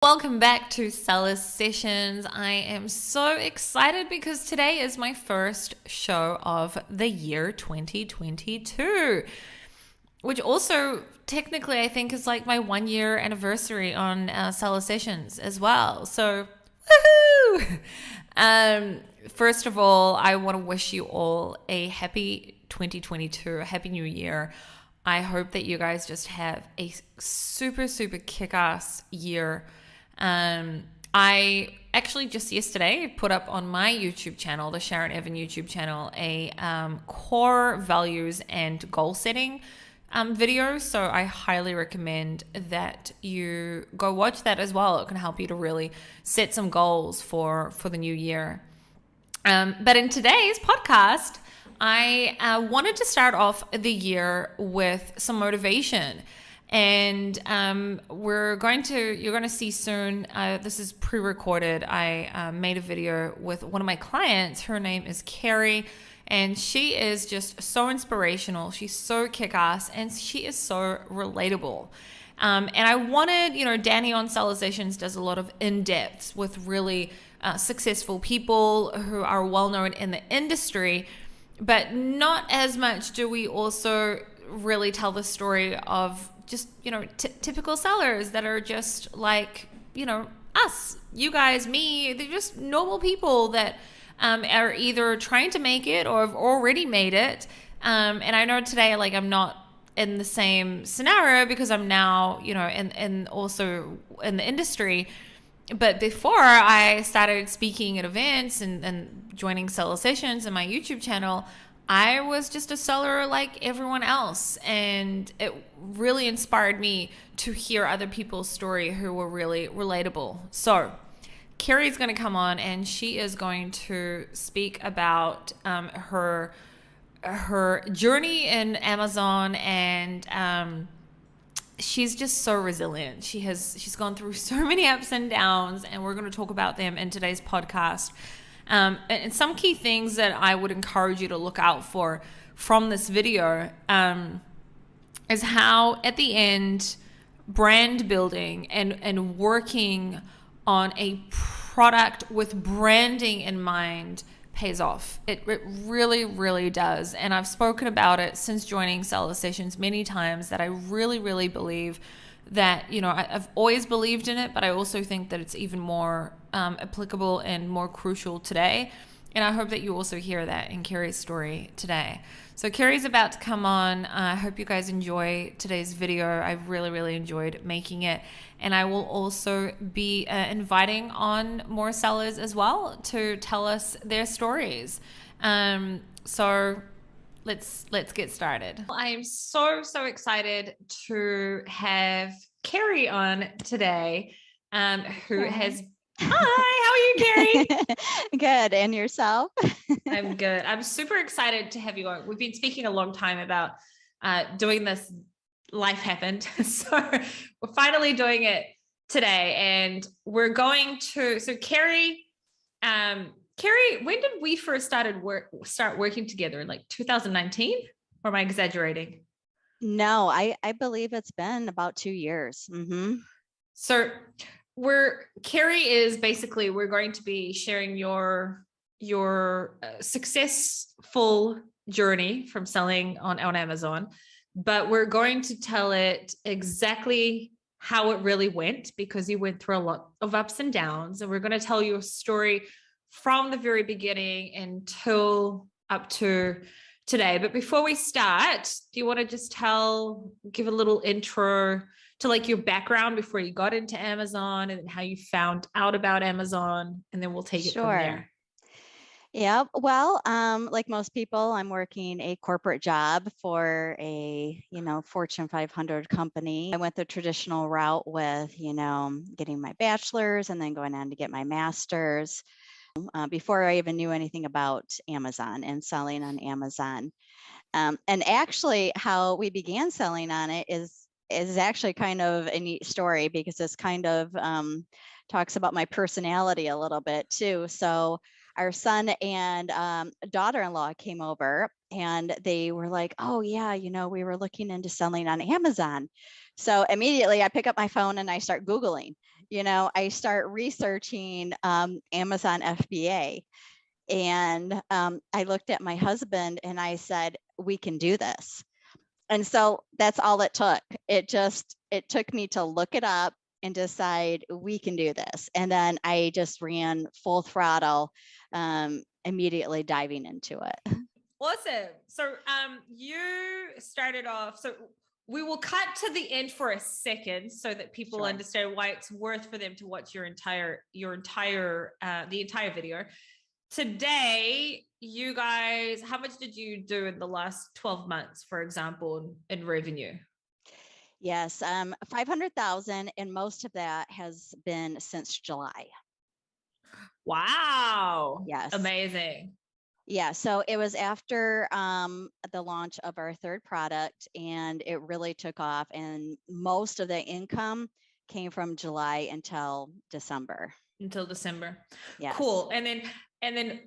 Welcome back to Seller Sessions. I am so excited because today is my first show of the year 2022, which also technically I think is like my 1 year anniversary on Seller Sessions as well. So, woohoo! First of all, I want to wish you all a happy 2022, a happy new year. I hope that you guys just have a super, super kick-ass year. I actually just yesterday put up on my YouTube channel, the Sharon YouTube channel, a core values and goal setting video. So I highly recommend that you go watch that as well. It can help you to really set some goals for the new year. But in today's podcast, I wanted to start off the year with some motivation. And you're going to see soon, this is pre-recorded. I made a video with one of my clients. Her name is Carrie, and she is just so inspirational. She's so kick-ass, and she is so relatable. And I wanted, Danny on Seller Sessions does a lot of in-depths with really successful people who are well-known in the industry, but not as much do we also really tell the story of just, typical sellers that are just like, us, you guys, me. They're just normal people that are either trying to make it or have already made it. And I know today, like, I'm not in the same scenario because I'm now, and also in the industry. But before I started speaking at events and joining seller sessions in my YouTube channel, I was just a seller like everyone else. And it really inspired me to hear other people's story who were really relatable. So Carrie's going to come on and she is going to speak about her journey in Amazon, and she's just so resilient. She's gone through so many ups and downs, and we're going to talk about them in today's podcast. And some key things that I would encourage you to look out for from this video is how at the end, brand building and working on a product with branding in mind pays off. It really, really does. And I've spoken about it since joining Seller Sessions many times, that I really, really believe that, I've always believed in it, but I also think that it's even more applicable and more crucial today. And I hope that you also hear that in Carrie's story today. So Carrie's about to come on. I hope you guys enjoy today's video. I really, really enjoyed making it. And I will also be inviting on more sellers as well to tell us their stories. So let's get started. I am so excited to have Carrie on today, who has. Hi, how are you, Carrie? Good. And yourself? I'm good. I'm super excited to have you on. We've been speaking a long time about doing this. Life happened. So we're finally doing it today. And we're going to, so Carrie, when did we first start working together? Like 2019? Or am I exaggerating? No, I believe it's been about 2 years. Mm-hmm. So Carrie is basically, we're going to be sharing your successful journey from selling on Amazon, but we're going to tell it exactly how it really went, because you went through a lot of ups and downs, and we're going to tell you a story from the very beginning until up to today. But before we start, do you want to just give a little intro to like your background before you got into Amazon, and how you found out about Amazon, and then we'll take it from there. Yeah. Well, like most people, I'm working a corporate job for a, Fortune 500 company. I went the traditional route with, getting my bachelor's and then going on to get my master's before I even knew anything about Amazon and selling on Amazon. And actually how we began selling on it is actually kind of a neat story, because this kind of talks about my personality a little bit too. So our son and daughter-in-law came over, and they were like, oh yeah, we were looking into selling on Amazon. So immediately I pick up my phone and I start Googling, I start researching Amazon FBA. And I looked at my husband and I said, we can do this. And so that's all it took. It took me to look it up and decide we can do this. And then I just ran full throttle, immediately diving into it. Awesome. So you started off, so we will cut to the end for a second so that people understand why it's worth for them to watch the entire video. Today, you guys, how much did you do in the last 12 months, for example, in revenue? Yes, 500,000, and most of that has been since July. Wow. Yes. Amazing. Yeah, so it was after the launch of our third product, and it really took off, and most of the income came from July until December. Yes. Cool. And then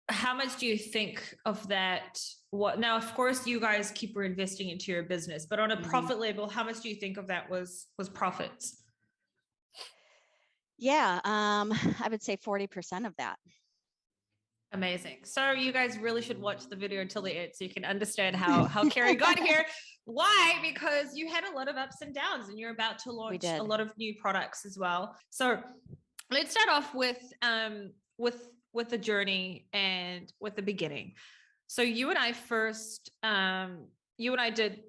how much do you think of that? Now, of course, you guys keep reinvesting into your business, but on a profit level, how much do you think of that was profits? Yeah, I would say 40% of that. Amazing. So you guys really should watch the video until the end so you can understand how Carrie got here. Why? Because you had a lot of ups and downs, and you're about to launch a lot of new products as well. So let's start off with the journey and with the beginning. So you and I did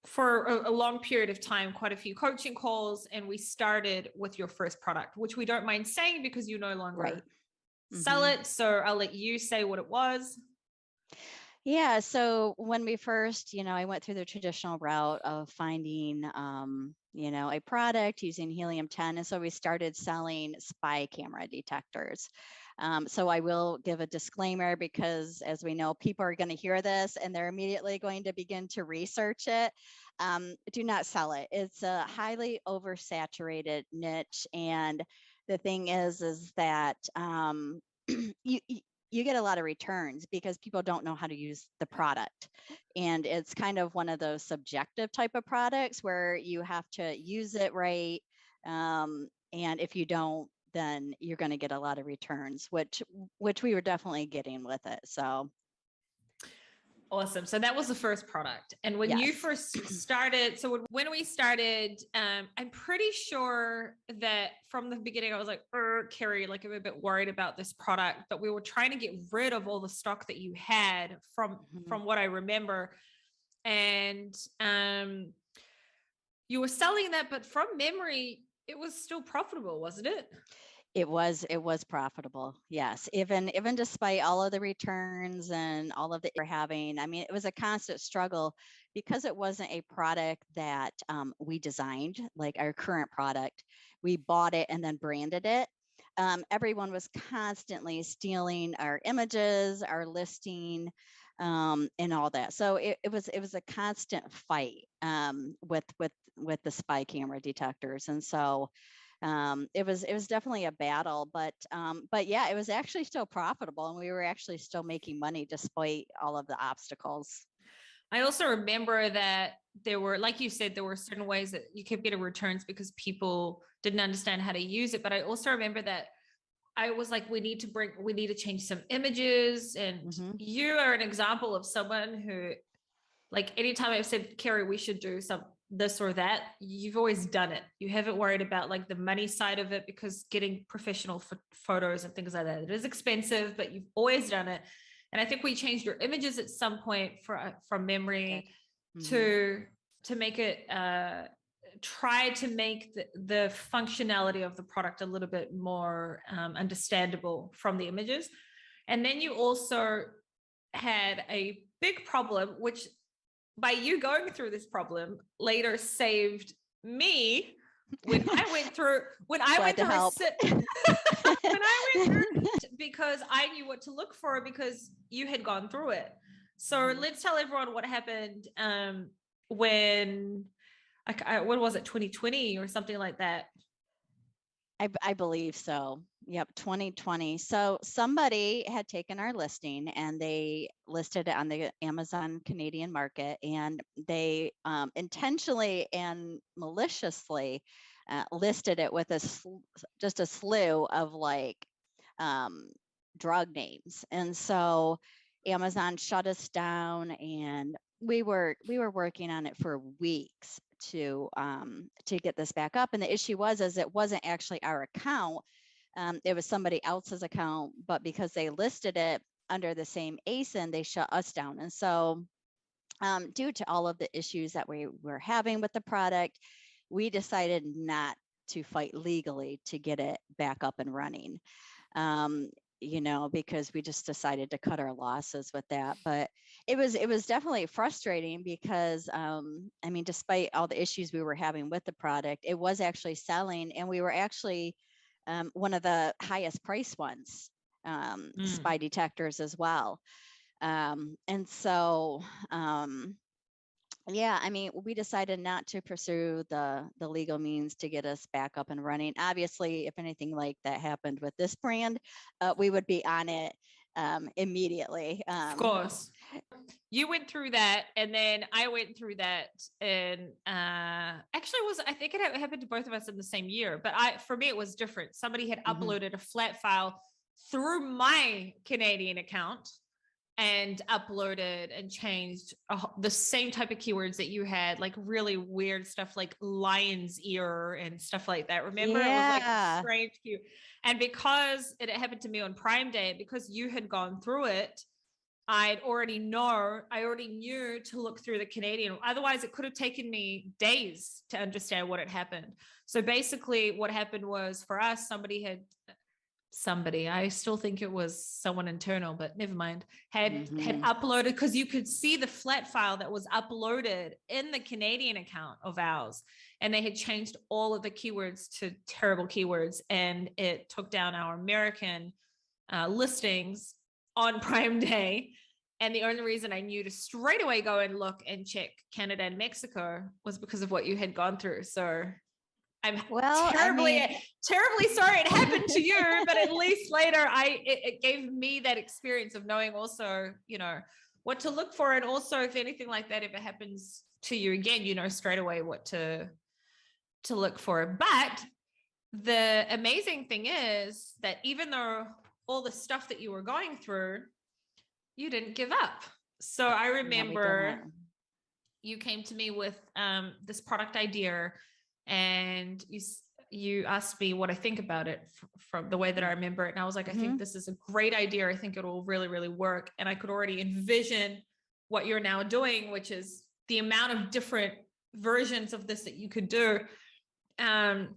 for a long period of time, quite a few coaching calls, and we started with your first product, which we don't mind saying because you no longer sell it. So I'll let you say what it was. Yeah, so when we first, I went through the traditional route of finding, a product using helium-10, and so we started selling spy camera detectors. So I will give a disclaimer because, as we know, people are going to hear this and they're immediately going to begin to research it. Do not sell it. It's a highly oversaturated niche, and the thing is that you get a lot of returns because people don't know how to use the product. And it's kind of one of those subjective type of products where you have to use it right. And if you don't, then you're going to get a lot of returns, which we were definitely getting with it. So awesome. So that was the first product. And when you first started, so when we started, I'm pretty sure that from the beginning, I was like, Carrie, like I'm a bit worried about this product, but we were trying to get rid of all the stock that you had from what I remember. And you were selling that, but from memory, it was still profitable, wasn't it? It was profitable. Yes. Even despite all of the returns and all of the we're having, I mean, it was a constant struggle because it wasn't a product that we designed, like our current product. We bought it and then branded it. Everyone was constantly stealing our images, our listing, and all that. So it was a constant fight with the spy camera detectors. And so it was definitely a battle, but yeah, it was actually still profitable, and we were actually still making money despite all of the obstacles. I also remember that there were, like you said, there were certain ways that you kept getting returns because people didn't understand how to use it. But I also remember that I was like, we need to change some images. And you are an example of someone who, like, anytime I've said, Carrie, we should do this or that, you've always done it. You haven't worried about like the money side of it, because getting professional photos and things like that, it is expensive, but you've always done it. And I think we changed your images at some point from memory to make it, try to make the functionality of the product a little bit more understandable from the images. And then you also had a big problem, which by you going through this problem later saved me when I went through because I knew what to look for because you had gone through it. So let's tell everyone what happened when what was it, 2020 or something like that? I believe so. Yep, 2020. So somebody had taken our listing and they listed it on the Amazon Canadian market, and they intentionally and maliciously listed it with just a slew of like drug names. And so Amazon shut us down, and we were working on it for weeks to get this back up. And the issue was it wasn't actually our account. It was somebody else's account, but because they listed it under the same ASIN, they shut us down. And so due to all of the issues that we were having with the product, we decided not to fight legally to get it back up and running. Because we just decided to cut our losses with that. But it was definitely frustrating because, despite all the issues we were having with the product, it was actually selling, and we were actually one of the highest price ones, by Detectors as well. And so, we decided not to pursue the legal means to get us back up and running. Obviously, if anything like that happened with this brand, we would be on it immediately. Of course. You went through that, and then I went through that, and actually I think it happened to both of us in the same year, but for me it was different. Somebody had uploaded a flat file through my Canadian account and uploaded and changed the same type of keywords that you had, like really weird stuff like lion's ear and stuff like that. Remember? Yeah. It was like strange cute. And because it happened to me on Prime Day, because you had gone through it, I already knew to look through the Canadian. Otherwise, it could have taken me days to understand what had happened. So basically what happened was, for us, I still think it was someone internal, but never mind, had uploaded, because you could see the flat file that was uploaded in the Canadian account of ours, and they had changed all of the keywords to terrible keywords, and it took down our American listings on Prime Day. And the only reason I knew to straight away go and look and check Canada and Mexico was because of what you had gone through. So I'm terribly sorry it happened to you, but at least later it gave me that experience of knowing also, what to look for. And also, if anything like that ever happens to you again, straight away what to look for. But the amazing thing is that even though all the stuff that you were going through, you didn't give up. So I remember you came to me with this product idea, and you asked me what I think about it from the way that I remember it. And I was like, I think this is a great idea. I think it will really, really work. And I could already envision what you're now doing, which is the amount of different versions of this that you could do. And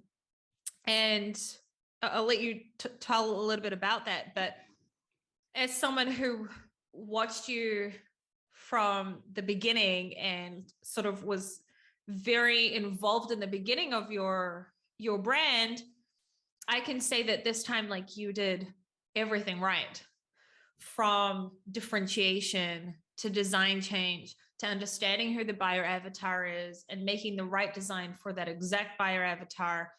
I'll let you tell a little bit about that. But as someone who watched you from the beginning and sort of was very involved in the beginning of your brand, I can say that this time, like, you did everything right, from differentiation to design change to understanding who the buyer avatar is and making the right design for that exact buyer avatar,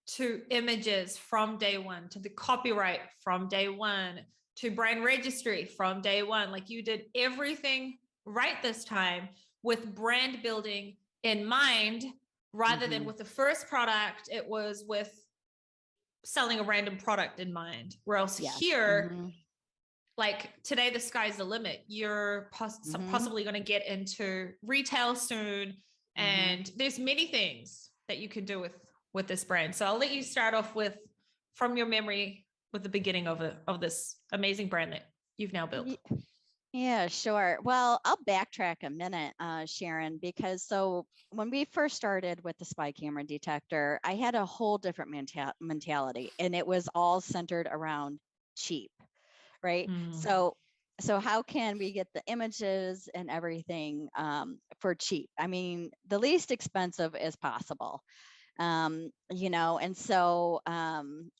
to images from day one, to the copyright from day one, to brand registry from day one. Like, you did everything right this time with brand building in mind, rather than with the first product, it was with selling a random product in mind. Whereas here, like, today, the sky's the limit. You're possibly going to get into retail soon. And there's many things that you can do with this brand. So I'll let you start off from your memory, with the beginning of this amazing brand that you've now built. Yeah, sure. Well, I'll backtrack a minute, Sharon, because so when we first started with the spy camera detector, I had a whole different mentality, and it was all centered around cheap, right? So how can we get the images and everything for cheap? I mean, the least expensive as possible. And so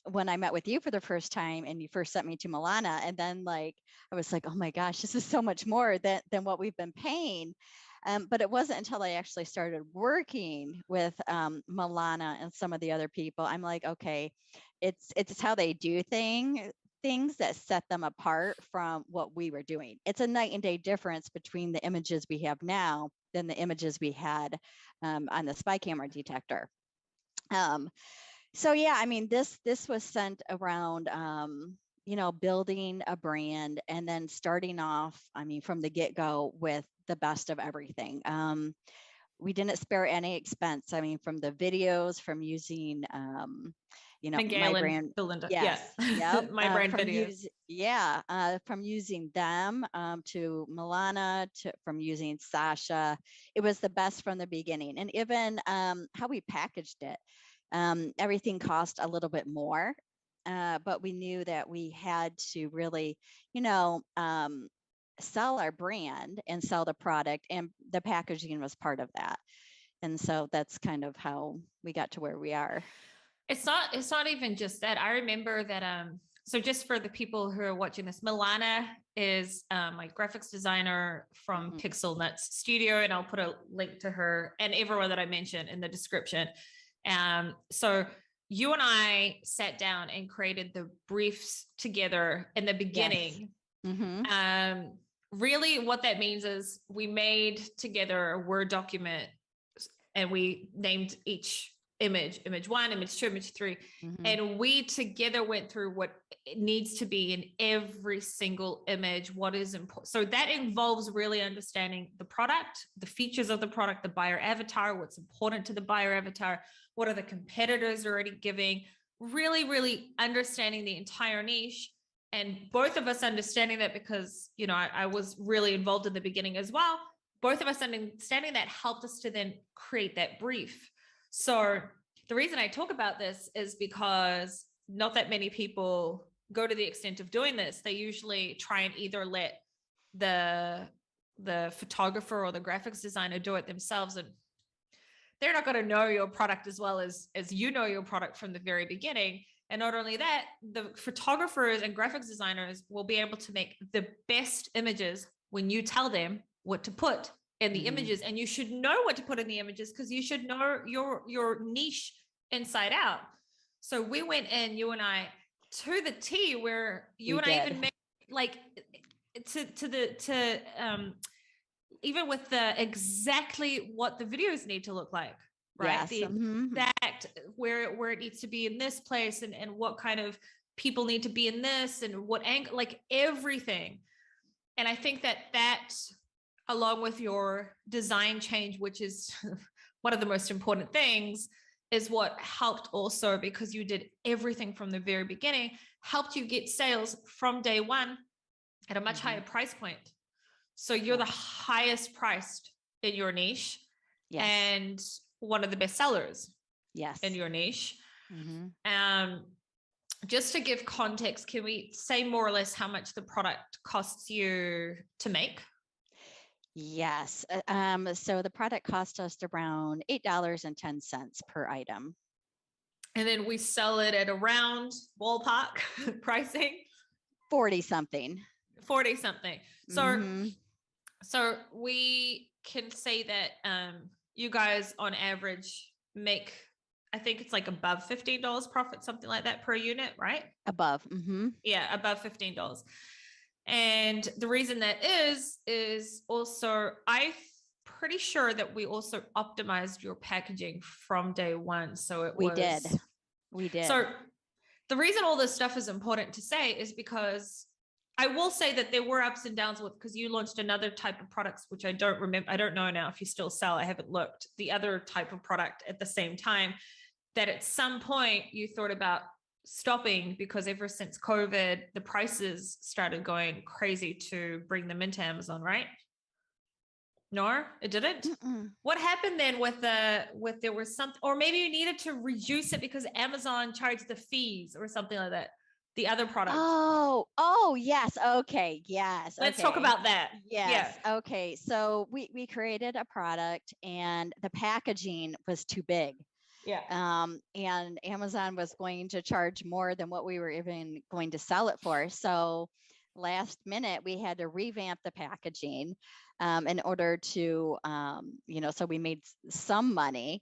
when I met with you for the first time, and you first sent me to Milana, and then I was like, oh my gosh, this is so much more than what we've been paying. But it wasn't until I actually started working with Milana and some of the other people, I'm like, okay, it's how they do things that set them apart from what we were doing. It's a night and day difference between the images we have now than the images we had on the spy camera detector. So yeah, I mean, this was sent around, building a brand and then starting off, I mean, from the get-go with the best of everything. We didn't spare any expense. I mean, from the videos, from using, my Miguel and brand. Belinda. Yeah. Yes. Yep. My brand videos. From using them, to Milana, from using Sasha. It was the best from the beginning. And even, how we packaged it. Everything cost a little bit more, but we knew that we had to really, sell our brand and sell the product, and the packaging was part of that. And so that's kind of how we got to where we are. It's not even just that. I remember that so just for the people who are watching this, Milana is my graphics designer from Pixel Nuts Studio, and I'll put a link to her and everyone that I mentioned in the description. So you and I sat down and created the briefs together in the beginning. Yes. Really what that means is we made together a Word document, and we named each image 1, image 2, image 3. And we together went through what it needs to be in every single image, what is important. So that involves really understanding the product, the features of the product, the buyer avatar, what's important to the buyer avatar, what are the competitors already giving, really, really understanding the entire niche. And both of us understanding that, because, I was really involved in the beginning as well. Both of us understanding that helped us to then create that brief. So the reason I talk about this is because not that many people go to the extent of doing this. They usually try and either let the photographer or the graphics designer do it themselves, and they're not going to know your product as well as you know your product from the very beginning. And not only that, the photographers and graphics designers will be able to make the best images when you tell them what to put in the images. And you should know what to put in the images, because you should know your niche inside out. So we went in, you and I, to the T, where I even made even with the exactly what the videos need to look like, right? Yes. The exact where it needs to be in this place, and what kind of people need to be in this, and what angle, like everything. And I think that along with your design change, which is one of the most important things, is what helped also, because you did everything from the very beginning, helped you get sales from day one at a much higher price point. So you're the highest priced in your niche, and one of the best sellers in your niche. Just to give context, can we say more or less how much the product costs you to make? Yes. So the product cost us around $8.10 per item. And then we sell it at around ballpark pricing? 40 something. 40 something. So we can say that you guys on average make, I think it's like above $15 profit, something like that per unit, right? Above. Yeah, above $15. And the reason that is also, I'm pretty sure that we also optimized your packaging from day one. So we did. So the reason all this stuff is important to say is because I will say that there were ups and downs with, because you launched another type of products, which I don't remember. I don't know now if you still sell. I haven't looked. The other type of product at the same time, that at some point you thought about stopping, because ever since COVID, the prices started going crazy to bring them into Amazon, right? No, it didn't. What happened then with there was something, or maybe you needed to reduce it because Amazon charged the fees or something like that. The other product. Oh, yes. Okay. Yes. Let's talk about that. Yes. Yeah. Okay. So we created a product, and the packaging was too big. Yeah. And Amazon was going to charge more than what we were even going to sell it for. So last minute, we had to revamp the packaging in order to, so we made some money.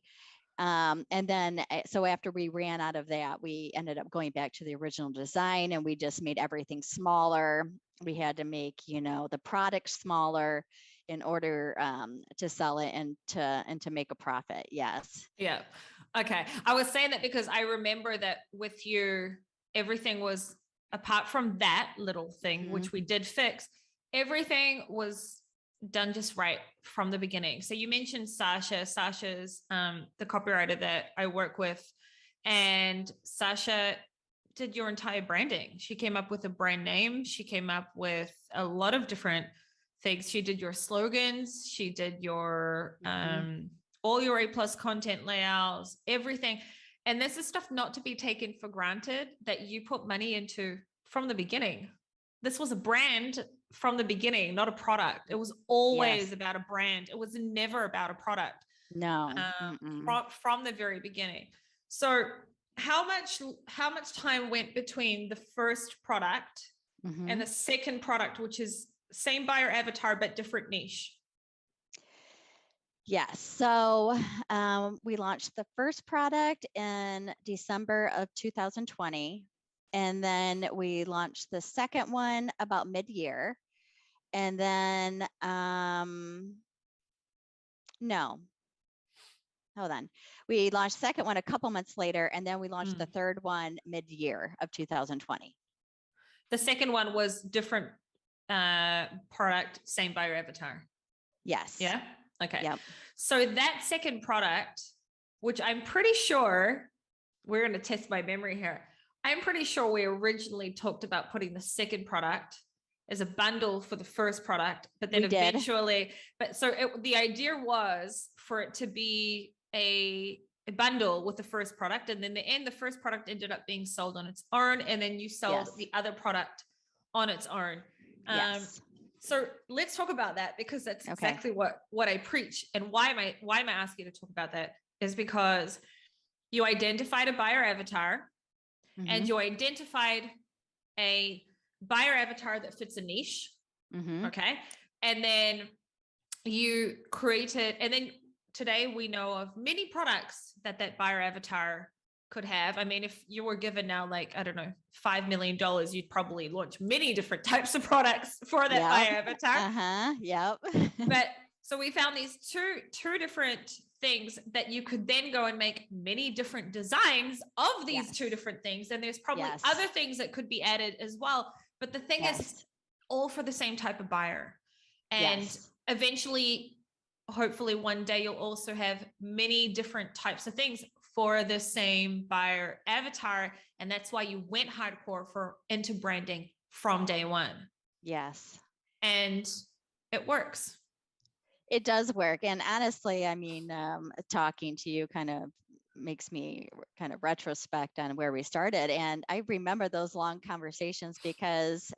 And then, so after we ran out of that, we ended up going back to the original design, and we just made everything smaller. We had to make, the product smaller in order to sell it and to make a profit. Yes. Yeah. Okay. I was saying that because I remember that with you, everything was, apart from that little thing, which we did fix, everything was done just right from the beginning. So you mentioned Sasha. Sasha's the copywriter that I work with. And Sasha did your entire branding. She came up with a brand name. She came up with a lot of different things. She did your slogans. She did your all your A+ content layouts, everything. And this is stuff not to be taken for granted that you put money into from the beginning. This was a brand from the beginning, not a product. It was always about a brand. It was never about a product. No. From the very beginning. So how much time went between the first product and the second product, which is same buyer avatar but different niche? Yes. So we launched the first product in December of 2020. And then we launched the second one about mid-year. And then, no, hold on. We launched the second one a couple months later, and then we launched the third one mid-year of 2020. The second one was different product, same buyer avatar. Yes. Yeah. Okay. Yep. So that second product, which I'm pretty sure, we're going to test my memory here. I'm pretty sure we originally talked about putting the second product as a bundle for the first product, but then eventually, the idea was for it to be a bundle with the first product. And then the first product ended up being sold on its own. And then you sold the other product on its own. Yes. So let's talk about that, because that's exactly what I preach. And why am I asking you to talk about that is because you identified a buyer avatar and you identified a buyer avatar that fits a niche. Okay. And then you created, and then today we know of many products that buyer avatar could have. I mean, if you were given now, like, I don't know, $5 million, you'd probably launch many different types of products for that buyer avatar. Yep. But so we found these two different things that you could then go and make many different designs of these two different things. And there's probably other things that could be added as well. But the thing is, all for the same type of buyer. And eventually, hopefully one day you'll also have many different types of things for the same buyer avatar. And that's why you went hardcore into branding from day one. Yes. And it works. It does work. And honestly, I mean, talking to you kind of makes me kind of retrospect on where we started. And I remember those long conversations because,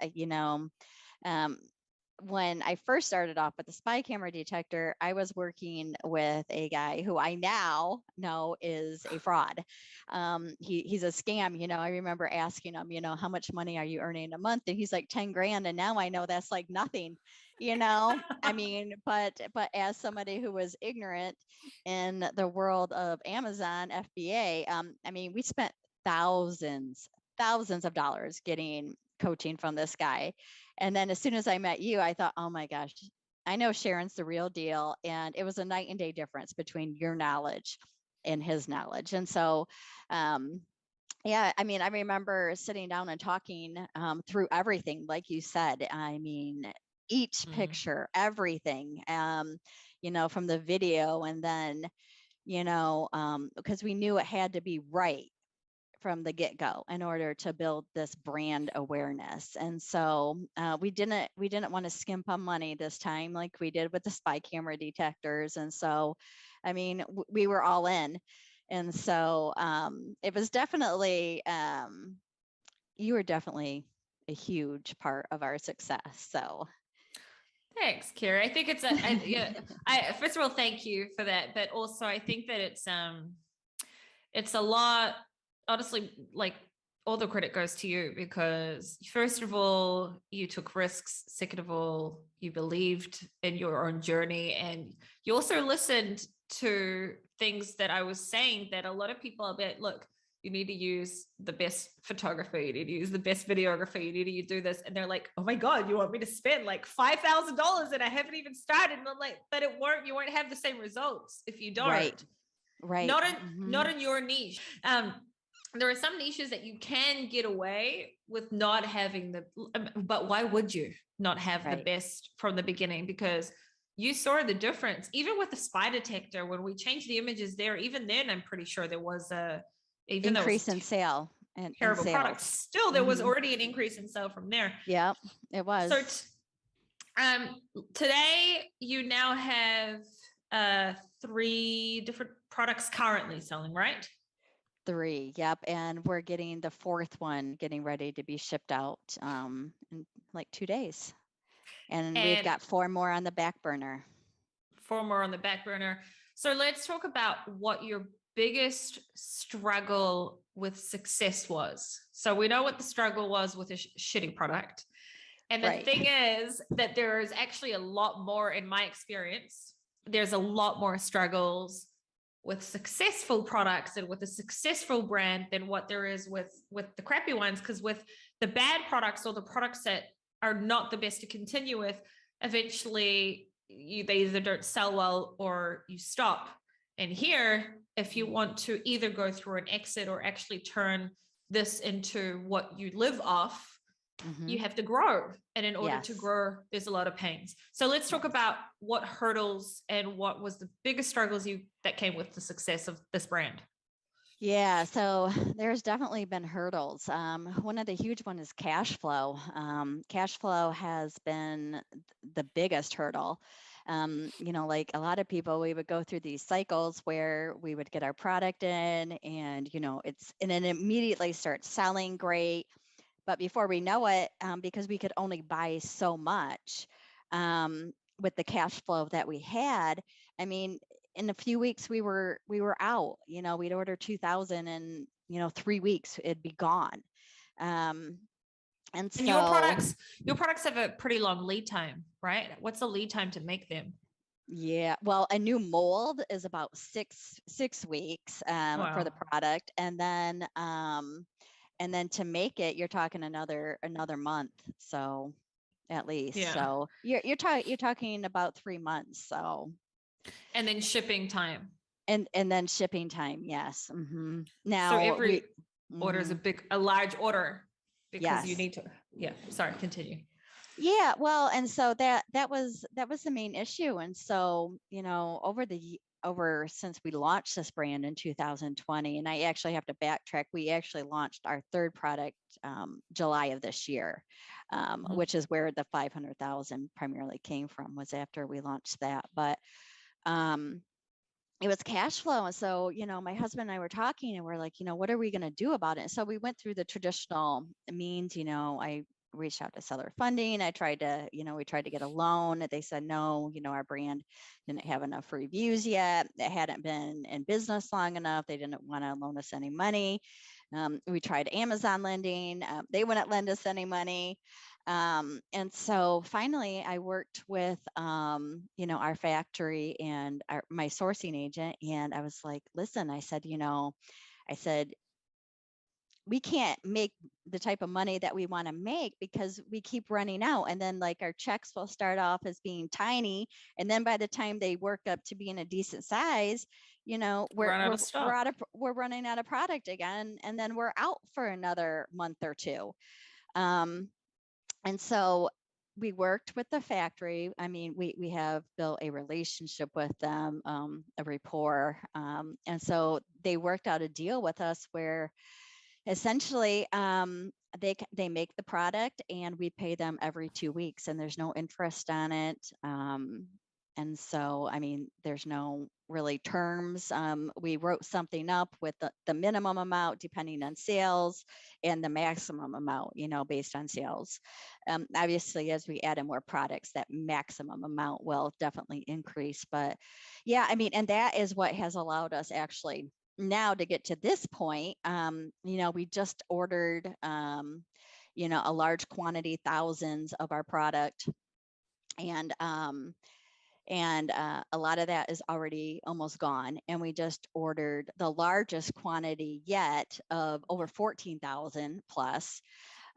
when I first started off with the spy camera detector, I was working with a guy who I now know is a fraud. He's a scam. I remember asking him, how much money are you earning a month? And he's like 10 grand. And now I know that's like nothing, I mean, but as somebody who was ignorant in the world of Amazon FBA, I mean, we spent thousands of dollars getting coaching from this guy. And then as soon as I met you, I thought, oh my gosh, I know Sharon's the real deal. And it was a night and day difference between your knowledge and his knowledge. And so, yeah, I mean, I remember sitting down and talking through everything, like you said. I mean, each picture, everything, from the video, and then, because we knew it had to be right from the get-go in order to build this brand awareness. And so we didn't want to skimp on money this time like we did with the spy camera detectors. And so, I mean, we were all in. And so it was definitely, you were definitely a huge part of our success. So thanks, Carrie. I think it's first of all, thank you for that. But also I think that it's a lot, honestly, like all the credit goes to you, because first of all, you took risks. Second of all, you believed in your own journey, and you also listened to things that I was saying that a lot of people are like, look, you need to use the best photographer, you need to use the best videographer, you need to do this. And they're like, oh my God, you want me to spend like $5,000 and I haven't even started? And I'm like, but you won't have the same results if you don't. Right. Right. not in your niche. There are some niches that you can get away with not having but why would you not have the best from the beginning? Because you saw the difference even with the spy detector when we changed the images there. Even then, I'm pretty sure there was a even increase in sale and terrible sales. product. Still, there was already an increase in sale from there. Yeah, it was. So today you now have 3 different products currently selling, right? 3, yep. And we're getting the 4th one getting ready to be shipped out in like 2 days. And we've got 4 more on the back burner. 4 more on the back burner. So let's talk about what your biggest struggle with success was. So we know what the struggle was with a shitty product. And the thing is that there is actually a lot more, in my experience, there's a lot more struggles with successful products and with a successful brand than what there is with the crappy ones. Because with the bad products or the products that are not the best to continue with, eventually they either don't sell well or you stop. And here, if you want to either go through an exit or actually turn this into what you live off, you have to grow. And in order to grow, there's a lot of pains. So let's talk about what hurdles and what was the biggest struggles that came with the success of this brand. Yeah, so there's definitely been hurdles. One of the huge ones is cash flow. Cash flow has been the biggest hurdle. Like a lot of people, we would go through these cycles where we would get our product in and, and then immediately start selling great. But before we know it, because we could only buy so much with the cash flow that we had, I mean, in a few weeks we were out. We'd order 2,000 and 3 weeks it'd be gone. And your products have a pretty long lead time, right? What's the lead time to make them? Yeah, well, a new mold is about six weeks for the product, and then to make it, you're talking another month. So at least, so you're talking about 3 months. So, and then shipping time. And then shipping time, yes. Mm-hmm. Now, so every order is a large order because you need to. Yeah, sorry, continue. Yeah, well, and so that was the main issue. And so, over since we launched this brand in 2020, and I actually have to backtrack, we actually launched our 3rd product July of this year, which is where the 500,000 primarily came from, was after we launched that. But it was cash flow. And so, my husband and I were talking and we're like, what are we going to do about it? And so we went through the traditional means. I reached out to seller funding. I tried to, we tried to get a loan. They said, no, our brand didn't have enough reviews yet. It hadn't been in business long enough. They didn't want to loan us any money. We tried Amazon lending. They wouldn't lend us any money. And so finally I worked with, our factory and my sourcing agent. And I was like, listen, I said, we can't make the type of money that we want to make because we keep running out. And then like our checks will start off as being tiny. And then by the time they work up to being a decent size, we're running out of product again. And then we're out for another month or 2. And so we worked with the factory. I mean, we have built a relationship with them, a rapport. And so they worked out a deal with us where essentially they make the product and we pay them every 2 weeks and there's no interest on it. And so, I mean, there's no really terms. We wrote something up with the minimum amount depending on sales and the maximum amount, based on sales. Obviously, as we add in more products, that maximum amount will definitely increase. But yeah, I mean, and that is what has allowed us actually now to get to this point. We just ordered, a large quantity, thousands of our product. And a lot of that is already almost gone. And we just ordered the largest quantity yet of over 14,000 plus,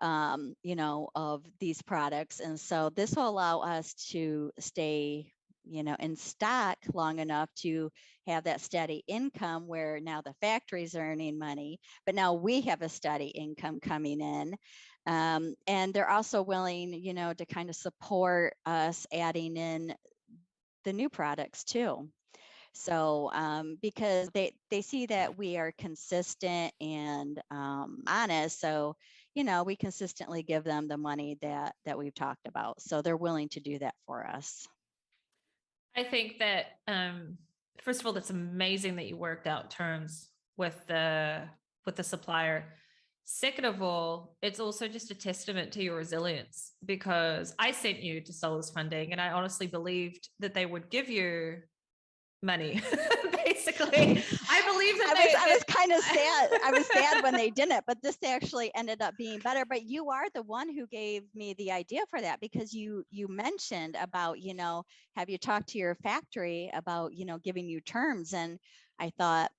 of these products. And so this will allow us to stay in stock long enough to have that steady income where now the factories are earning money, but now we have a steady income coming in. And they're also willing, to kind of support us adding in the new products too. So because they see that we are consistent and honest, so we consistently give them the money that we've talked about. So they're willing to do that for us. I think that first of all, that's amazing that you worked out terms with the supplier. Second of all, it's also just a testament to your resilience, because I sent you to Sellers Funding and I honestly believed that they would give you money. Basically, I believe that I was kind of sad. I was sad when they didn't, but this actually ended up being better. But you are the one who gave me the idea for that, because you mentioned about, have you talked to your factory about, giving you terms? And I thought,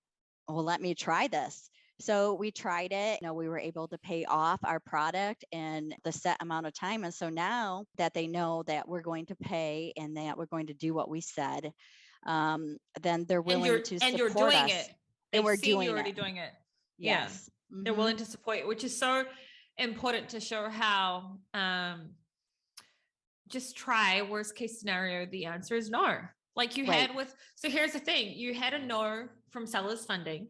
well, let me try this. So we tried it. We were able to pay off our product in the set amount of time. And so now that they know that we're going to pay and that we're going to do what we said, then they're willing to support you're doing us. it. And we're seen doing you already it. doing it. Yes. Yeah. They're willing to support you, which is so important to show how just try. Worst case scenario, the answer is no. Like you had with, so here's the thing, you had a no from Sellers Funding.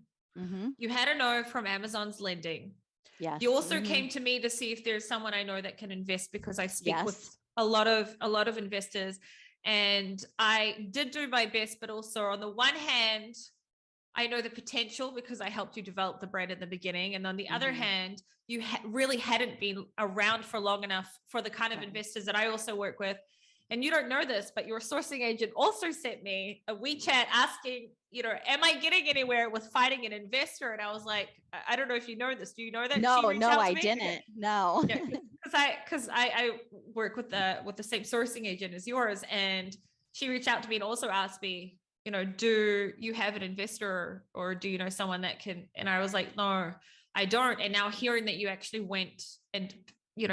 You had a no from Amazon's lending. Yes. You also came to me to see if there's someone I know that can invest, because I speak with a lot of investors, and I did do my best. But also, on the one hand, I know the potential because I helped you develop the brand in the beginning, and on the other hand, you really hadn't been around for long enough for the kind of investors that I also work with. And you don't know this, but your sourcing agent also sent me a WeChat asking, am I getting anywhere with finding an investor? And I was like, I don't know if you know this. Do you know that? No, I didn't. No. Because I work with the same sourcing agent as yours. And she reached out to me and also asked me, do you have an investor, or do you know someone that can? And I was like, no, I don't. And now hearing that you actually went and,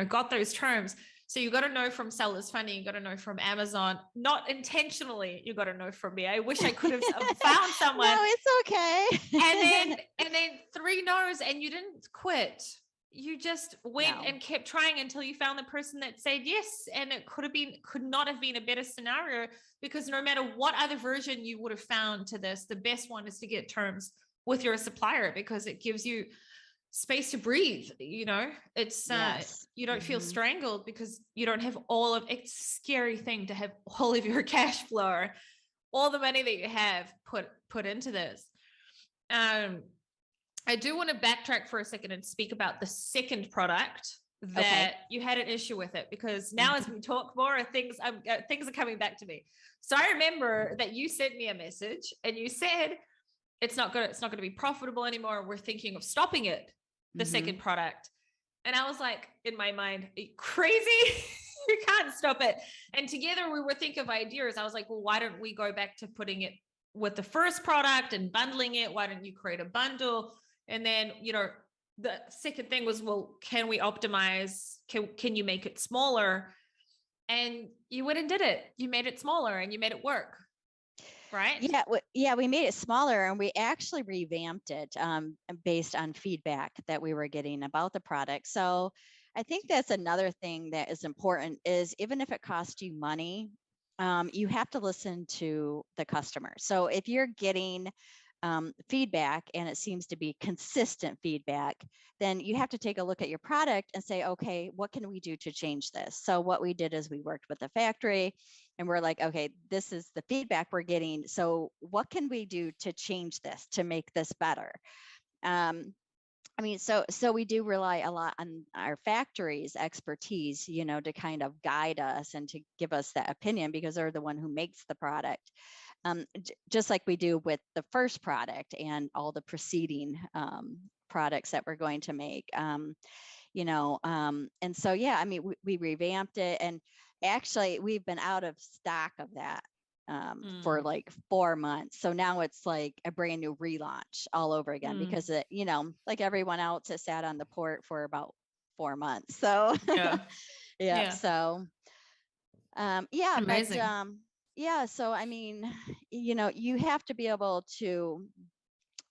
got those terms. So you got to know from Sellers Funding, you got to know from Amazon, not intentionally. You got to know from me. I wish I could have found someone. No, it's okay. and then 3 no's, and you didn't quit. You just went and kept trying until you found the person that said yes. And it could not have been a better scenario, because no matter what other version you would have found to this, the best one is to get terms with your supplier, because it gives you space to breathe. It's you don't feel strangled, because you don't have it's a scary thing to have all of your cash flow, all the money that you have put into this. I do want to backtrack for a second and speak about the second product that you had an issue with it, because now as we talk more, things are coming back to me. So I remember that you sent me a message and you said, it's not going to be profitable anymore. We're thinking of stopping it, the second product. And I was like, in my mind, are you crazy? You can't stop it. And together we were thinking of ideas. I was like, well, why don't we go back to putting it with the first product and bundling it? Why don't you create a bundle? And then, the second thing was, well, can we optimize? Can you make it smaller? And you went and did it. You made it smaller and you made it work. Right? Yeah, we made it smaller, and we actually revamped it based on feedback that we were getting about the product. So I think that's another thing that is important, is even if it costs you money, you have to listen to the customer. So if you're getting feedback and it seems to be consistent feedback, then you have to take a look at your product and say, okay, what can we do to change this? So what we did is we worked with the factory and we're like, okay, this is the feedback we're getting. So what can we do to change this, to make this better? So we do rely a lot on our factory's expertise, to kind of guide us and to give us that opinion, because they're the one who makes the product. Just like we do with the first product and all the preceding products that we're going to make. And so, we revamped it, and actually we've been out of stock of that for like 4 months. So now it's like a brand new relaunch all over again, because it, like everyone else, it sat on the port for about 4 months. So yeah. So amazing. Yeah. So, I mean, you have to be able to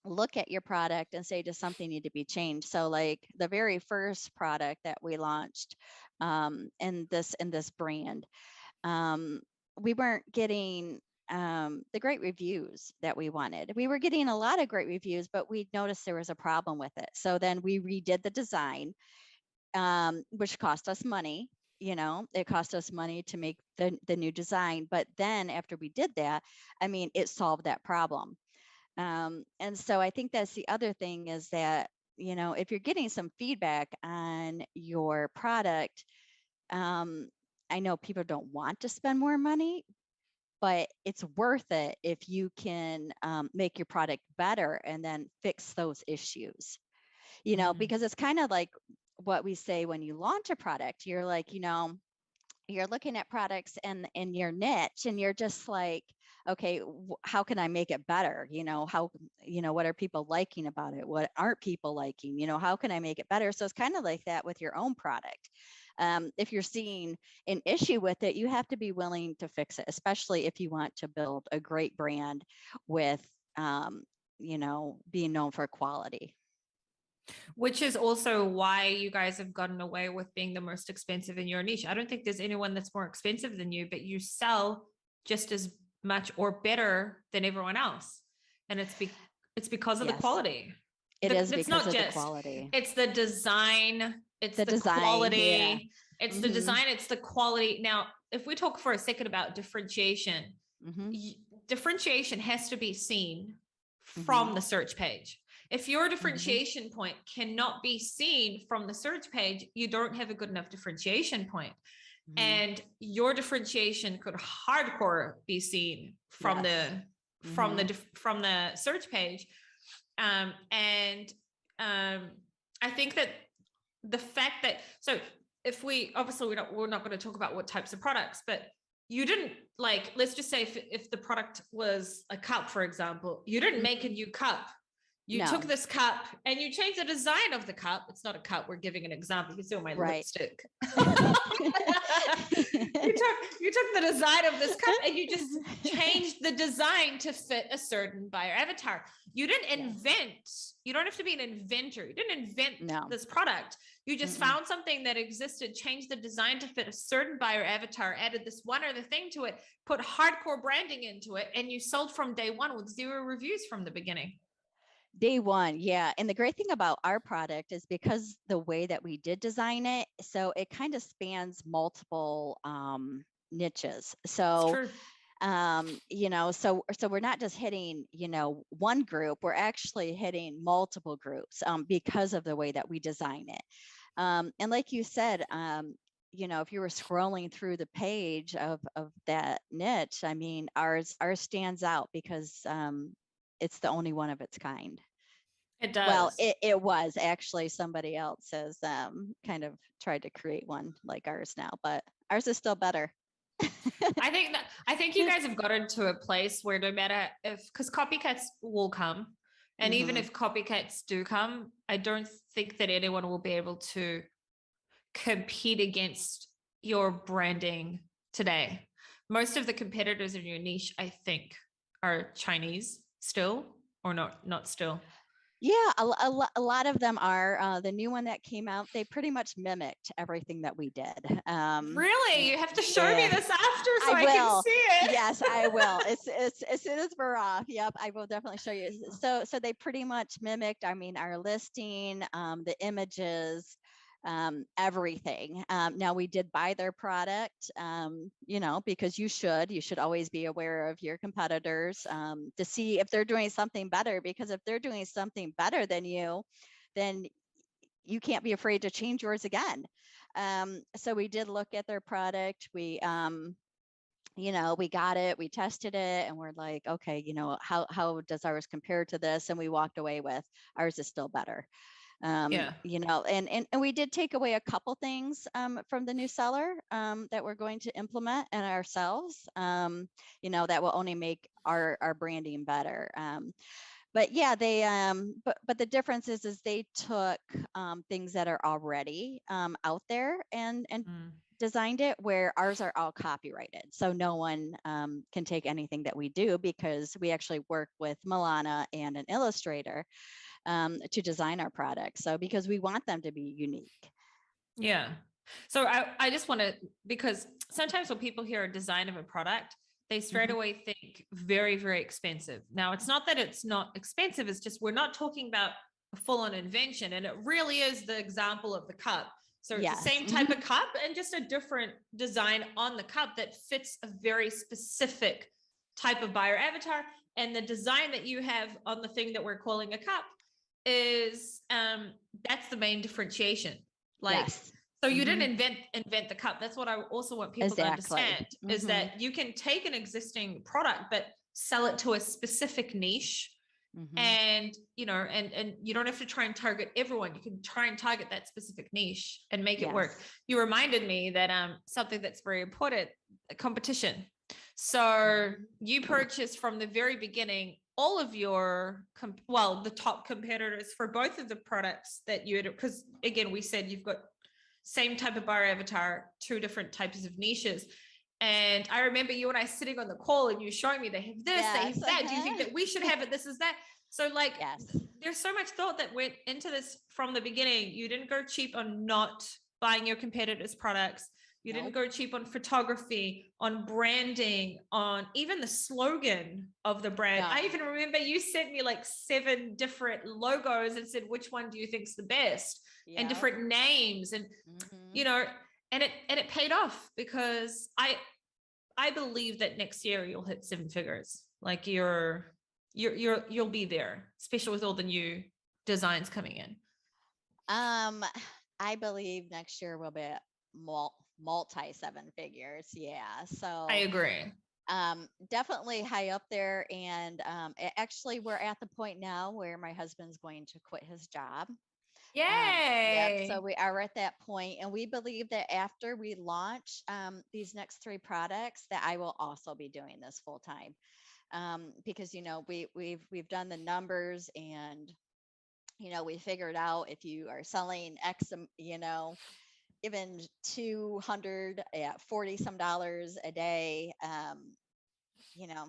look at your product and say, does something need to be changed? So like the very first product that we launched in this brand, um, we weren't getting the great reviews that we wanted. We were getting a lot of great reviews, but we noticed there was a problem with it. So then we redid the design, which cost us money. It cost us money to make the new design. But then after we did that, I mean, it solved that problem. And so I think that's the other thing is that, if you're getting some feedback on your product, I know people don't want to spend more money, but it's worth it if you can make your product better and then fix those issues, because it's kind of like what we say when you launch a product. You're like, you're looking at products and in your niche and you're just like, okay, how can I make it better? What are people liking about it? What aren't people liking? How can I make it better? So it's kind of like that with your own product. If you're seeing an issue with it, you have to be willing to fix it, especially if you want to build a great brand with being known for quality. Which is also why you guys have gotten away with being the most expensive in your niche. I don't think there's anyone that's more expensive than you, but you sell just as much or better than everyone else. And it's because of the Yes, quality. it is It's because not of the just, quality. it's the design, it's The the design, yeah. quality, it's the design, it's the quality. Now, if we talk for a second about differentiation, differentiation has to be seen from the search page. If your differentiation point cannot be seen from the search page, you don't have a good enough differentiation point. And your differentiation could hardcore be seen from Yes. from the search page. I think that the fact that, so if we obviously we're not going to talk about what types of products, but you didn't, like, let's just say if the product was a cup, for example, you didn't make a new cup. You took this cup and you changed the design of the cup. It's not a cup. We're giving an example. You can see on my lipstick. you took the design of this cup and you just changed the design to fit a certain buyer avatar. You didn't invent. You don't have to be an inventor. You didn't invent this product. You just found something that existed, changed the design to fit a certain buyer avatar, added this one other thing to it, put hardcore branding into it, and you sold from day one with 0 reviews from the beginning. Day one, yeah. And the great thing about our product is because the way that we did design it, so it kind of spans multiple niches. So so we're not just hitting one group, we're actually hitting multiple groups because of the way that we design it. And like you said, if you were scrolling through the page of that niche, I mean, ours stands out because it's the only one of its kind. It does. Well, it was actually somebody else has kind of tried to create one like ours now, but ours is still better. I think you guys have gotten to a place where no matter because copycats will come, and even if copycats do come, I don't think that anyone will be able to compete against your branding today. Most of the competitors in your niche, I think, are Chinese still, or not still. Yeah, a lot of them are. The new one that came out, they pretty much mimicked everything that we did. Really? You have to show me this after so I can see it. Yes, I will. It's as soon as we're off. Yep, I will definitely show you. So they pretty much mimicked, I mean, our listing, the images, everything. Now we did buy their product, because you should always be aware of your competitors to see if they're doing something better, because if they're doing something better than you, then you can't be afraid to change yours again. So we did look at their product. We we got it, we tested it, and we're like, okay, how does ours compare to this? And we walked away with ours is still better. And we did take away a couple things from the new seller that we're going to implement in ourselves, that will only make our branding better. But yeah, they but the difference is they took things that are already out there and designed it, where ours are all copyrighted, so no one can take anything that we do, because we actually work with Milana and an illustrator to design our products. So because we want them to be unique. Yeah. So I just want to, because sometimes when people hear a design of a product, they straight away think very, very expensive. Now, it's not that it's not expensive. It's just, we're not talking about a full on invention. And it really is the example of the cup. So it's the same type of cup and just a different design on the cup that fits a very specific type of buyer avatar. And the design that you have on the thing that we're calling a cup is that's the main differentiation. Like, Yes. so you didn't invent the cup. That's what I also want people to understand, is that you can take an existing product, but sell it to a specific niche. And, you know, and you don't have to try and target everyone. You can try and target that specific niche and make it work. You reminded me that something that's very important, competition. So you purchased from the very beginning all of your, the top competitors for both of the products that you had, because again, we said you've got same type of buyer avatar, two different types of niches. And I remember you and I sitting on the call and you showing me they have this, they have that. Do you think that we should have it? This is that. So like, there's so much thought that went into this from the beginning. You didn't go cheap on not buying your competitors' products. You didn't go cheap on photography, on branding, on even the slogan of the brand. I even remember you sent me like 7 different logos and said, which one do you think's the best? And different names. And, you know, and it paid off, because I believe that next year you'll hit 7 figures. Like you'll be there, especially with all the new designs coming in. I believe next year will be multi 7 figures. Yeah. So I agree. Definitely high up there. And actually, we're at the point now where my husband's going to quit his job. Yay. So we are at that point, and we believe that after we launch these next 3 products, that I will also be doing this full time, because you know we've done the numbers, and you know we figured out if you are selling X, you know, even 200 at 40 some dollars a day, you know,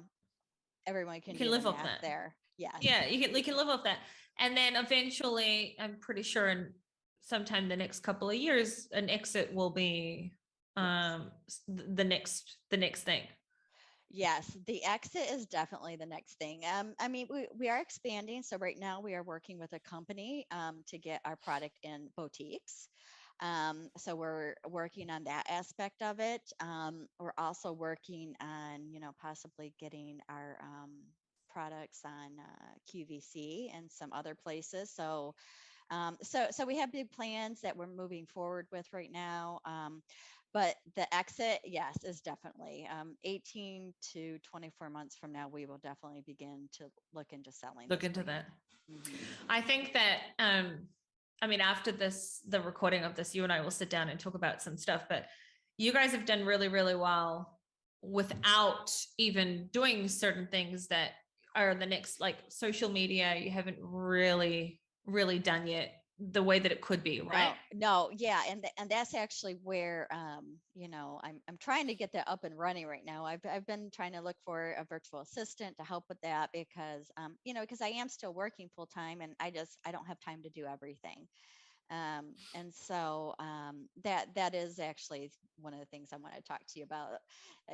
everyone can do live the off math that there. Yes. Yeah, you can live off that. And then eventually, I'm pretty sure in sometime the next couple of years, an exit will be the next thing. Yes, the exit is definitely the next thing. I mean, we are expanding. So right now we are working with a company to get our product in boutiques. So we're working on that aspect of it. We're also working on, you know, possibly getting our products on QVC and some other places. So so we have big plans that we're moving forward with right now. But the exit, yes, is definitely 18 to 24 months from now, we will definitely begin to look into selling. Look into that. I think that, I mean, after the recording of this, you and I will sit down and talk about some stuff, but you guys have done really, really well without even doing certain things that are the next, like social media, you haven't really done yet the way that it could be, right? No, yeah, and that's actually where you know, I'm trying to get that up and running right now. I've been trying to look for a virtual assistant to help with that, because you know, because I am still working full time, and I don't have time to do everything. And so that is actually one of the things I want to talk to you about.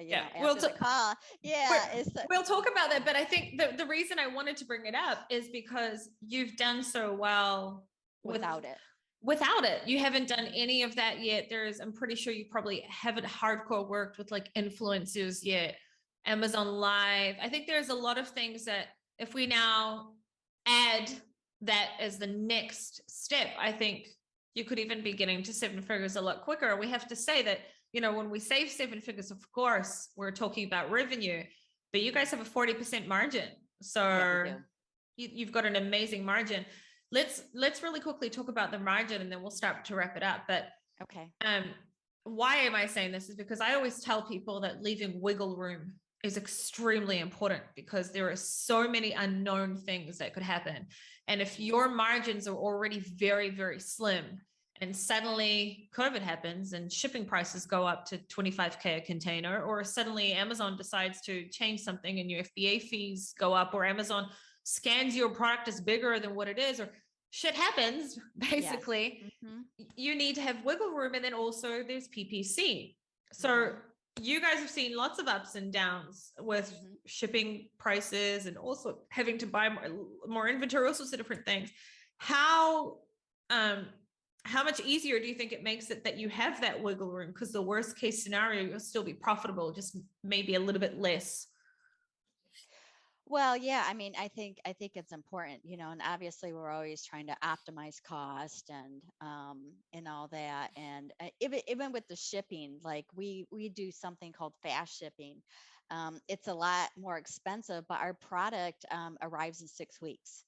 You know, after the call. Yeah, we'll talk about that. But I think the reason I wanted to bring it up is because you've done so well without it. You haven't done any of that yet. I'm pretty sure you probably haven't hardcore worked with like influencers yet. Amazon Live. I think there's a lot of things that if we now add that as the next step, I think you could even be getting to 7 figures a lot quicker. We have to say that, you know, when we say 7 figures, of course, we're talking about revenue, but you guys have a 40% margin. So you've got an amazing margin. Let's really quickly talk about the margin, and then we'll start to wrap it up. But okay. Why am I saying this is because I always tell people that leaving wiggle room is extremely important because there are so many unknown things that could happen. And if your margins are already very, very slim, and suddenly COVID happens and shipping prices go up to 25K a container, or suddenly Amazon decides to change something and your FBA fees go up, or Amazon scans your product as bigger than what it is, or shit happens, basically, Yes. Mm-hmm. you need to have wiggle room. And then also there's PPC. So Mm-hmm. you guys have seen lots of ups and downs with Mm-hmm. shipping prices and also having to buy more inventory, all sorts of different things. How much easier do you think it makes it that you have that wiggle room? Because the worst case scenario, you'll still be profitable, just maybe a little bit less. Well, yeah, I mean, I think it's important, and obviously we're always trying to optimize cost and all that. And even with the shipping, like we do something called fast shipping. It's a lot more expensive, but our product arrives in 6 weeks.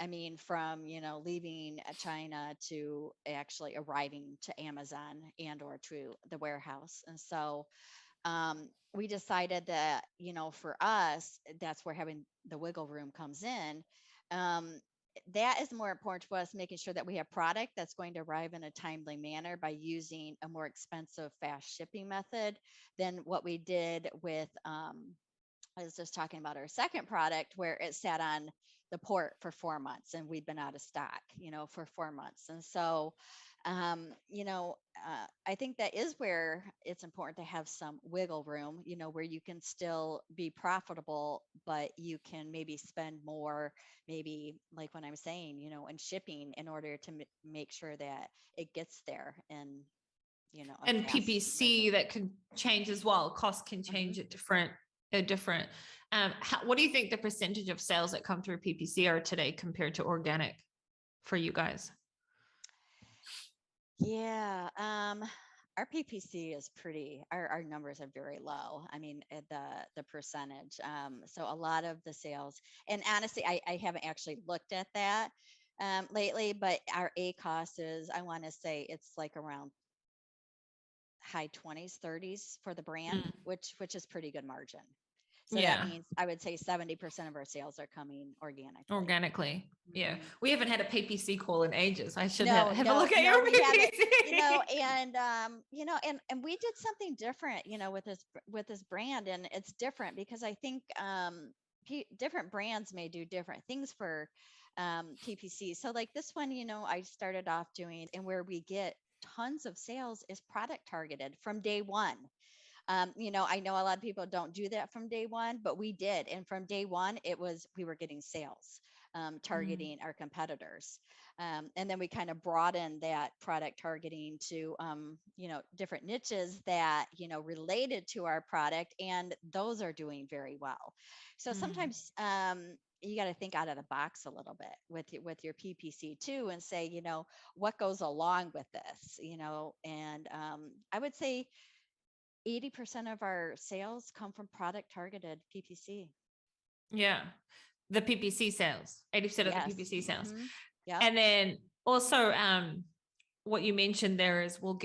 I mean, from leaving China to actually arriving to Amazon and or to the warehouse. And so we decided that, for us, that's where having the wiggle room comes in. Um, that is more important to us, making sure that we have product that's going to arrive in a timely manner by using a more expensive fast shipping method than what we did with I was just talking about our second product where it sat on the port for 4 months and we've been out of stock, for 4 months. And so, I think that is where it's important to have some wiggle room, where you can still be profitable, but you can maybe spend more, maybe like when I'm saying, in shipping in order to make sure that it gets there in, a And fast PPC that can change as well. Cost can method. change at different. What do you think the percentage of sales that come through PPC are today compared to organic for you guys? Yeah, our PPC is our numbers are very low. I mean, the percentage. So a lot of the sales, and honestly, I haven't actually looked at that lately, but our A cost is, I want to say it's like around high 20s, 30s for the brand, Mm. which is pretty good margin. So that Yeah. means I would say 70% of our sales are coming organically. Organically. Yeah. Mhm. We haven't had a PPC call in ages. I should No, have a look at no, your we haven't, PPC. and we did something different, with this brand, and it's different because I think different brands may do different things for PPC. So like this one, I started off doing, and where we get tons of sales is product targeted from day one. I know a lot of people don't do that from day one, but we did. And from day one, we were getting sales, Mm. targeting our competitors. And then we kind of broadened that product targeting to, different niches that, related to our product. And those are doing very well. So Mm. sometimes, you got to think out of the box a little bit with your PPC too, and say, what goes along with this, and I would say 80% of our sales come from product targeted PPC. Yeah. The PPC sales, 80% of the Yes. PPC sales. Mm-hmm. Yep. And then also, what you mentioned there is we'll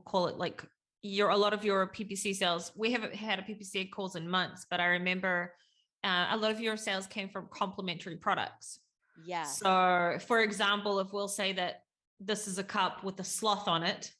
call it like a lot of your PPC sales. We haven't had a PPC calls in months, but I remember a lot of your sales came from complementary products. Yes. So, for example, if we'll say that this is a cup with a sloth on it,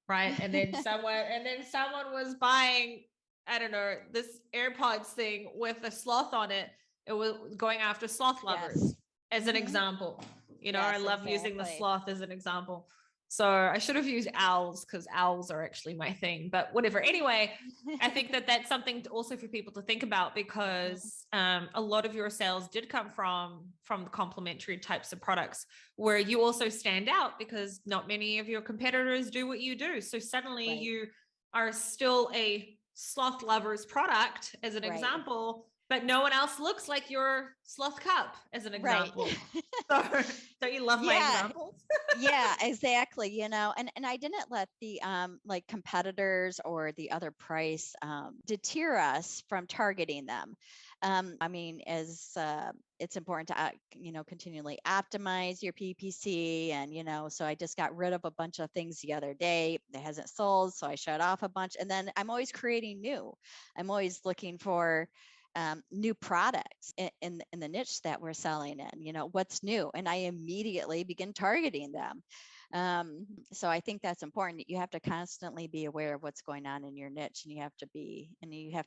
right? And then someone was buying, I don't know, this AirPods thing with a sloth on it. It was going after sloth lovers Yes. as an Mm-hmm. example. I Yes, love using the exactly. sloth as an example. So I should have used owls because owls are actually my thing, but whatever. Anyway, I think that that's something also for people to think about Mhm. because a lot of your sales did come from the complementary types of products where you also stand out because not many of your competitors do what you do. So suddenly Right. you are still a sloth lover's product as an Right. example, but no one else looks like your sloth cup, as an Right. example. So don't you love my Yeah. examples? Yeah, exactly. And I didn't let the like competitors or the other price deter us from targeting them. I mean, as it's important to continually optimize your PPC, and so I just got rid of a bunch of things the other day that hasn't sold, so I shut off a bunch, and then I'm always creating new. I'm always looking for new products in the niche that we're selling in, what's new, and I immediately begin targeting them. So I think that's important. You have to constantly be aware of what's going on in your niche, and you have to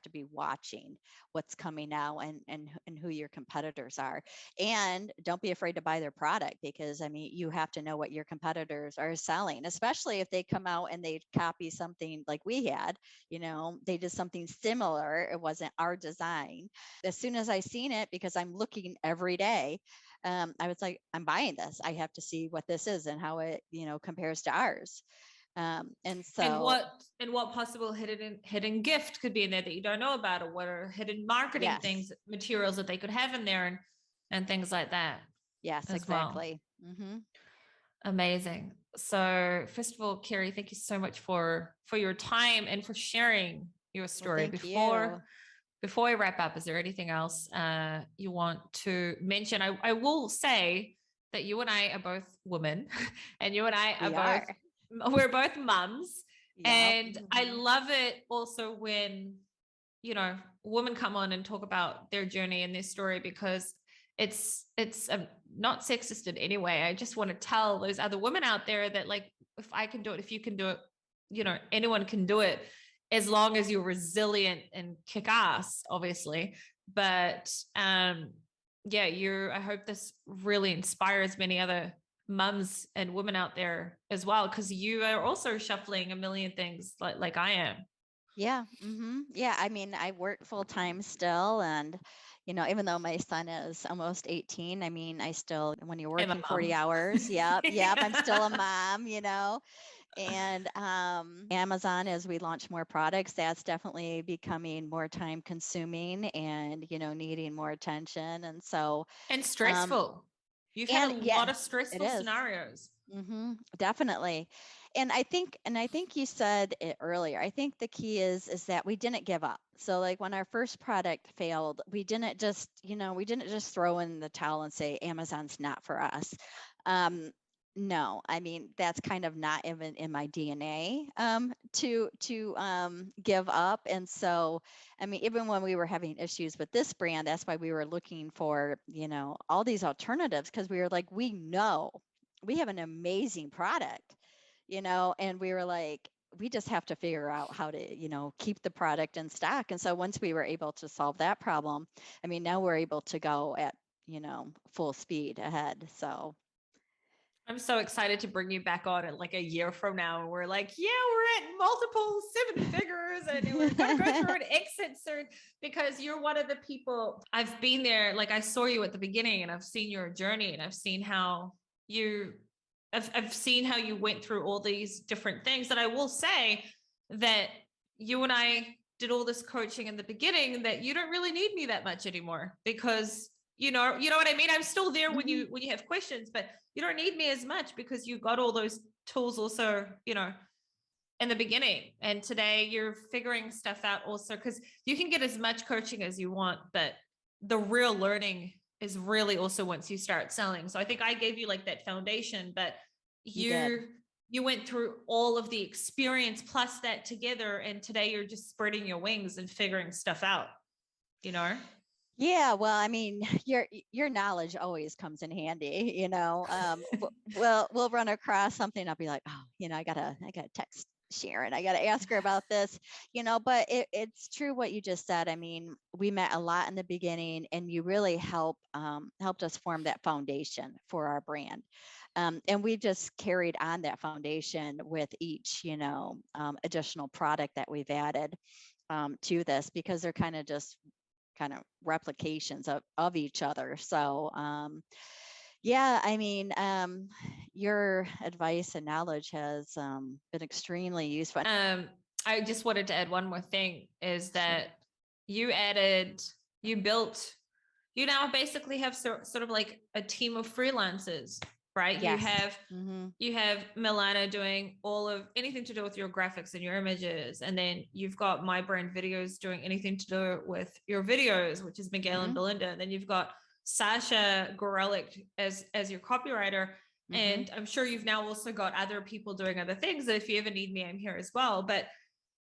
be watching what's coming out, and who your competitors are. And don't be afraid to buy their product, because I mean, you have to know what your competitors are selling, especially if they come out and they copy something like we had. They did something similar. It wasn't our design. As soon as I seen it, because I'm looking every day, I was like, I'm buying this. I have to see what this is and how it, compares to ours. And so, and what possible hidden gift could be in there that you don't know about, or what are hidden marketing yes, things, materials that they could have in there, and things like that yes, as well. exactly. Mm-hmm. Amazing. So first of all, Carrie, thank you so much for your time and for sharing your Well, story. thank you. Before I wrap up, is there anything else you want to mention? I will say that you and I are both women, and you and I We are. we're both mums. Yep. And I Mm-hmm. love it also when, women come on and talk about their journey and their story, because it's not sexist in any way. I just want to tell those other women out there that, like, if I can do it, if you can do it, anyone can do it, as long as you're resilient and kick ass, obviously. But yeah, I hope this really inspires many other mums and women out there as well, because you are also shuffling a million things like I am. Yeah. Mm-hmm. Yeah. I mean, I work full time still. And, even though my son is almost 18, I mean, I still, when you're I'm a working 40 mom. hours, yep, yep, I'm still a mom, and Amazon, as we launch more products, that's definitely becoming more time consuming, and, needing more attention. And so, And um, stressful. You've had a and yeah, lot of it stressful is. scenarios. Definitely. And I think you said it earlier. I think the key is that we didn't give up. So like when our first product failed, we didn't just throw in the towel and say Amazon's not for us. No, I mean, that's kind of not even in my DNA, to give up. And so, I mean, even when we were having issues with this brand, that's why we were looking for, all these alternatives, because we were like, we know we have an amazing product, and we were like, we just have to figure out how to, keep the product in stock. And so once we were able to solve that problem, I mean, now we're able to go at, full speed ahead. So I'm so excited to bring you back on like a year from now. And we're like, yeah, we're at multiple seven figures, and we're going to go through an exit soon, because you're one of the people. I've been there. Like, I saw you at the beginning, and I've seen your journey, and I've seen how I've seen how you went through all these different things. And I will say that you and I did all this coaching in the beginning, that you don't really need me that much anymore, because you know what I mean? I'm still there when Mhm. you have questions, but you don't need me as much, because you got all those tools also, in the beginning. And today you're figuring stuff out also, because you can get as much coaching as you want, but the real learning is really also once you start selling. So I think I gave you like that foundation, but You did. you went through all of the experience plus that together, and today you're just spreading your wings and figuring stuff out, you know? Yeah, well, I mean, your knowledge always comes in handy, we'll run across something. I'll be like, oh, I gotta text Sharon. I gotta ask her about this, but it's true what you just said. I mean, we met a lot in the beginning, and you really helped us form that foundation for our brand. And we just carried on that foundation with each, additional product that we've added to this, because they're kind of replications of each other. So yeah, I mean, your advice and knowledge has been extremely useful. I just wanted to add one more thing, is Sure. that you added You now basically have sort of like a team of freelancers, right? Yes. You have Milana doing anything to do with your graphics and your images. And then you've got My Brand Videos doing anything to do with your videos, which is Miguel and Belinda. And then you've got Sasha Gorelick as your copywriter. And I'm sure you've now also got other people doing other things that if you ever need me, I'm here as well. But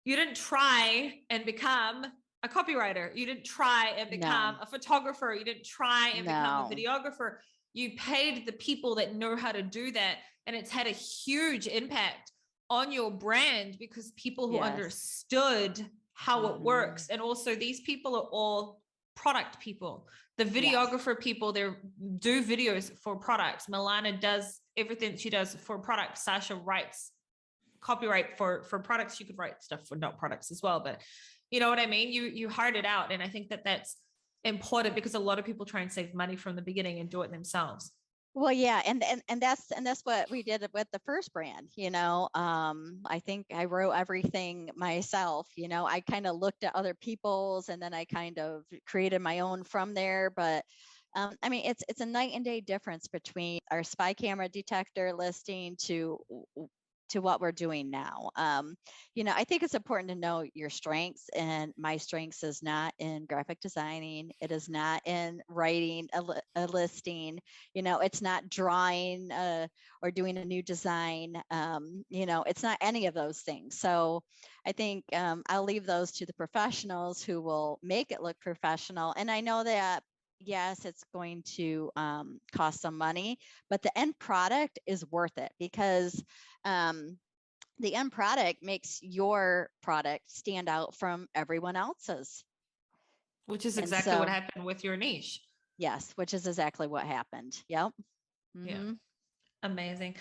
you didn't try and become a copywriter. You didn't try and become a photographer. You didn't try and become a videographer. You paid the people that know how to do that. And it's had a huge impact on your brand because people who understood how it works. And also these people are all product people. The videographer people, they do videos for products. Milana does everything she does for products. Sasha writes copyright for products. You could write stuff for not products as well, but you know what I mean? You hard it out. And I think that that's important because a lot of people try and save money from the beginning and do it themselves. Well, yeah, and that's what we did with the first brand. I think I wrote everything myself. I kind of looked at other people's, and then I kind of created my own from there. But I mean, it's a night and day difference between our spy camera detector listing to what we're doing now. I think it's important to know your strengths, and my strengths is not in graphic designing. It is not in writing a listing. It's not drawing or doing a new design. It's not any of those things. So I think I'll leave those to the professionals who will make it look professional. And I know that yes, it's going to cost some money, but the end product is worth it because the end product makes your product stand out from everyone else's. Which is exactly what happened with your niche. Yes, which is exactly what happened. Yep. Yeah. Amazing.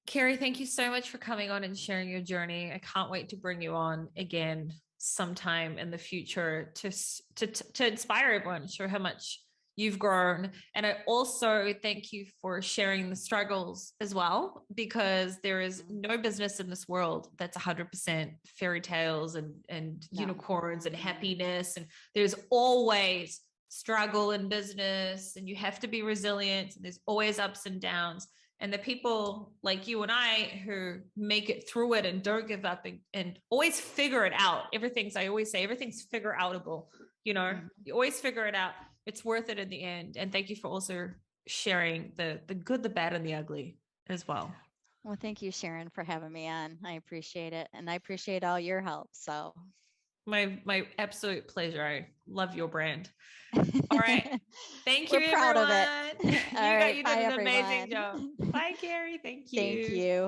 Carrie, thank you so much for coming on and sharing your journey. I can't wait to bring you on again sometime in the future to inspire everyone, show how much you've grown. And I also thank you for sharing the struggles as well, because there is no business in this world that's 100% fairy tales and unicorns and happiness. And there's always struggle in business, and you have to be resilient. And there's always ups and downs. And the people like you and I who make it through it and don't give up and always figure it out. I always say, everything's figure outable. You always figure it out. It's worth it in the end. And thank you for also sharing the good, the bad, and the ugly as well. Well, thank you, Sharon, for having me on. I appreciate it. And I appreciate all your help. So my absolute pleasure. I love your brand. All right. Thank you, We're proud everyone. of it. You did an amazing job. Bye, Carrie. Thank you. Thank you.